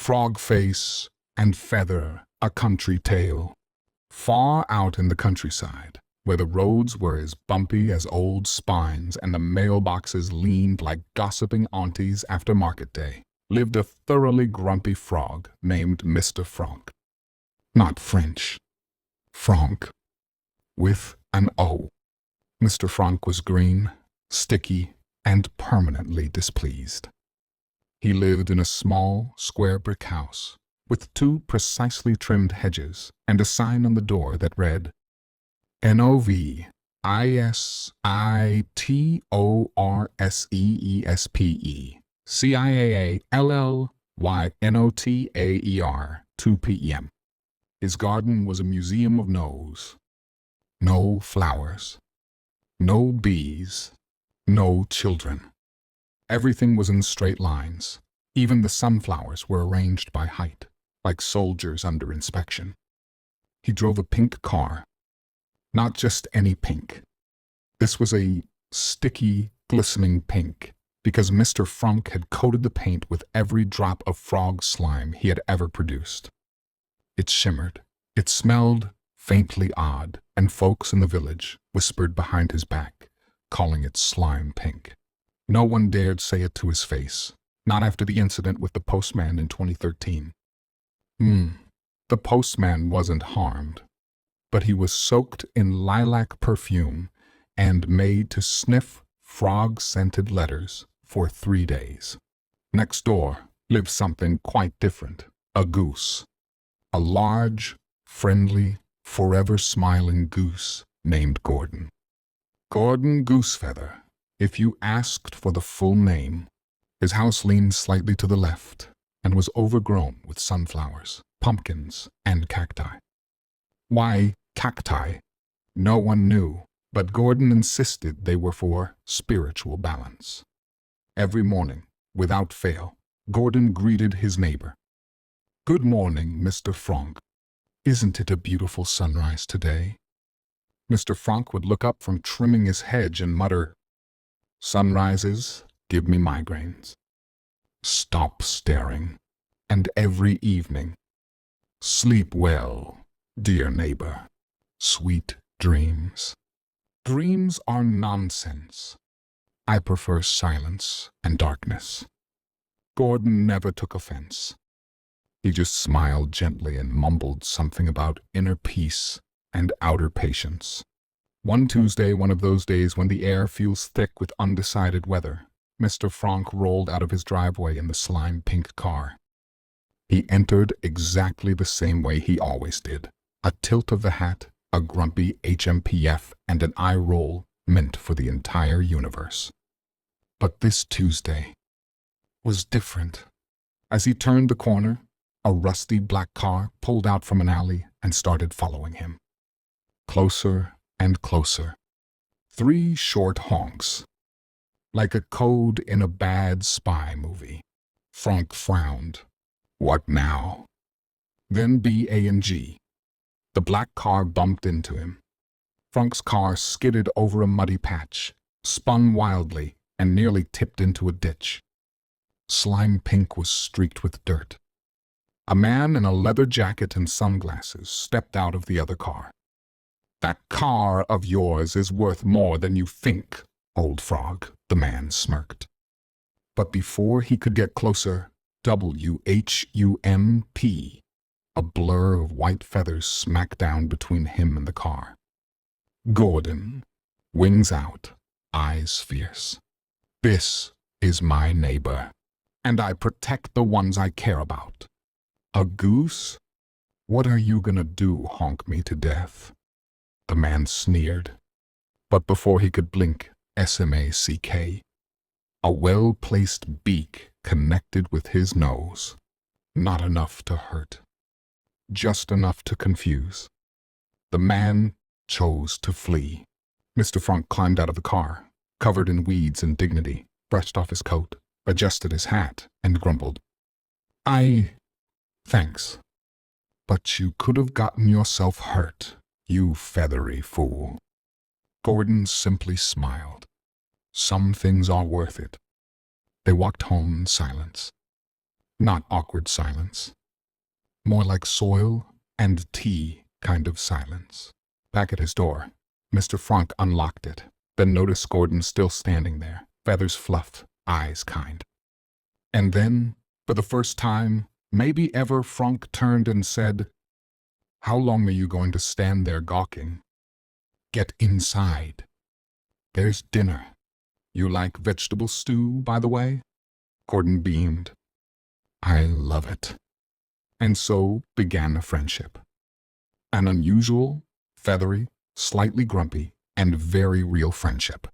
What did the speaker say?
Frogface and Feather, a country tale. Far out in the countryside, where the roads were as bumpy as old spines and the mailboxes leaned like gossiping aunties after market day, lived a thoroughly grumpy frog named Mr. Fronk. Not French. Fronk, with an O. Mr. Fronk was green, sticky, and permanently displeased. He lived in a small, square brick house with two precisely trimmed hedges and a sign on the door that read, NOVISITORSEESPE CIAALLYNOTAER 2 p.m. His garden was a museum of no's. No flowers, no bees, no children. Everything was in straight lines. Even the sunflowers were arranged by height, like soldiers under inspection. He drove a pink car. Not just any pink. This was a sticky, glistening pink, because Mr. Fronk had coated the paint with every drop of frog slime he had ever produced. It shimmered. It smelled faintly odd, and folks in the village whispered behind his back, calling it slime pink. No one dared say it to his face, not after the incident with the postman in 2013. The postman wasn't harmed, but he was soaked in lilac perfume and made to sniff frog-scented letters for 3 days. Next door lived something quite different, a goose. A large, friendly, forever smiling goose named Gordon. Gordon Goosefeather. If you asked for the full name, his house leaned slightly to the left and was overgrown with sunflowers, pumpkins, and cacti. Why cacti? No one knew, but Gordon insisted they were for spiritual balance. Every morning, without fail, Gordon greeted his neighbor. "Good morning, Mr. Fronk. Isn't it a beautiful sunrise today?" Mr. Fronk would look up from trimming his hedge and mutter, "Sunrises give me migraines. Stop staring. And every evening, sleep well, dear neighbor. Sweet dreams." Dreams are nonsense. I prefer silence and darkness. Gordon never took offense. He just smiled gently and mumbled something about inner peace and outer patience. One Tuesday, one of those days when the air feels thick with undecided weather, Mr. Fronk rolled out of his driveway in the slime-pink car. He entered exactly the same way he always did. A tilt of the hat, a grumpy HMPF, and an eye roll meant for the entire universe. But this Tuesday was different. As he turned the corner, a rusty black car pulled out from an alley and started following him. Closer and closer. 3 short honks. Like a code in a bad spy movie. Fronk frowned. What now? Then B, A, and G. The black car bumped into him. Fronk's car skidded over a muddy patch, spun wildly, and nearly tipped into a ditch. Slime pink was streaked with dirt. A man in a leather jacket and sunglasses stepped out of the other car. "That car of yours is worth more than you think, old frog," the man smirked. But before he could get closer, WHUMP, a blur of white feathers smacked down between him and the car. Gordon, wings out, eyes fierce. "This is my neighbor, and I protect the ones I care about. A goose? What are you gonna do, honk me to death?" The man sneered. But before he could blink, SMACK, a well-placed beak connected with his nose. Not enough to hurt. Just enough to confuse. The man chose to flee. Mr. Fronk climbed out of the car, covered in weeds and dignity, brushed off his coat, adjusted his hat, and grumbled. Thanks. But you could have gotten yourself hurt, you feathery fool." Gordon simply smiled. Some things are worth it. They walked home in silence. Not awkward silence. More like soil and tea kind of silence. Back at his door, Mr. Fronk unlocked it, then noticed Gordon still standing there, feathers fluffed, eyes kind. And then, for the first time, maybe ever, Fronk turned and said, "How long are you going to stand there gawking? Get inside. There's dinner. You like vegetable stew, by the way?" Gordon beamed. "I love it." And so began a friendship. An unusual, feathery, slightly grumpy, and very real friendship.